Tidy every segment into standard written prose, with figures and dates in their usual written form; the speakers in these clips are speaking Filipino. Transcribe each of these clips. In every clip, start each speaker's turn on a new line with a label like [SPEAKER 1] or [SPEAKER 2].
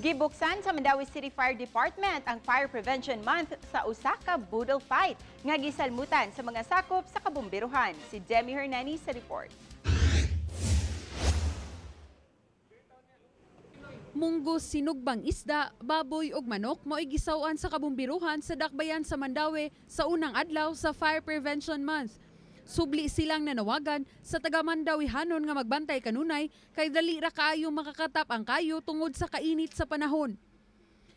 [SPEAKER 1] Gibuksan sa Mandawi City Fire Department ang Fire Prevention Month sa usa ka budol fight nga gisalmutan sa mga sakop sa kabumbiruhan. Si Demi Hernani sa report.
[SPEAKER 2] Munggo, sinugbang isda, baboy ug manok mo'y gisawan sa kabumbiruhan sa dakbayan sa Mandawi sa unang adlaw sa Fire Prevention Month. Subli silang nanawagan sa taga-Mandawihanon nga magbantay kanunay kay dali ra kaayo makakatap ang kayo tungod sa kainit sa panahon.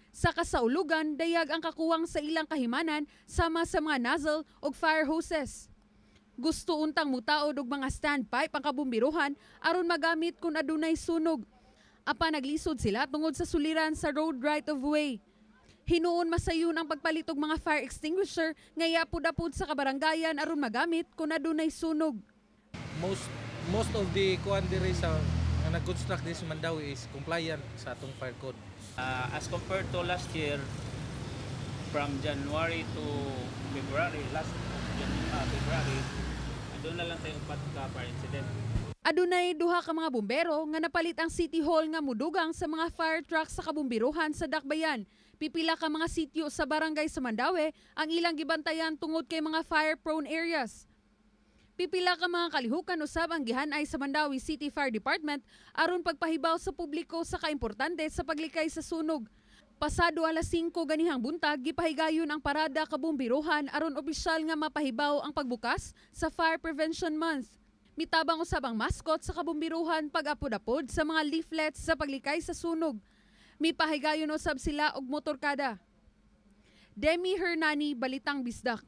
[SPEAKER 2] Sa kasaulugan, dayag ang kakuwang sa ilang kahimanan sama sa mga nozzle ug fire hoses. Gusto untang mutaod og mga standpipe ang kabumbiruhan aron magamit kung adunay sunog. Apa naglisod sila tungod sa suliran sa road right of way. Hinuon masayon ang pagpalit og mga fire extinguisher nga yapud-apud sa kabarangayan aron magamit kung adunay sunog.
[SPEAKER 3] Most of the kuan diri sa nga nag-construct this Mandawi is compliant sa atong fire code.
[SPEAKER 4] As compared to last year, from January to February, February, doon na lang tayo upat ka fire incident.
[SPEAKER 2] Adunay duha ka mga bumbero nga napalit ang City Hall nga mudugang sa mga fire trucks sa kabumbiruhan sa dakbayan. Pipila ka mga sityo sa barangay sa Mandawi ang ilang gibantayan tungod kay mga fire-prone areas. Pipila ka mga kalihukan usab ang gihanay sa Mandawi City Fire Department aron pagpahibaw sa publiko sa kaimportante sa paglikay sa sunog. Pasado alas 5 ganihang buntag, gipahigayon ang parada kabumbiruhan aron opisyal nga mapahibaw ang pagbukas sa Fire Prevention Month. Mitabang usab ang mascot sa kabumbiruhan pag-apod-apod sa mga leaflets sa paglikay sa sunog. Mipahigayon usab sila og motorkada. Demi Hernani, Balitang Bisdak.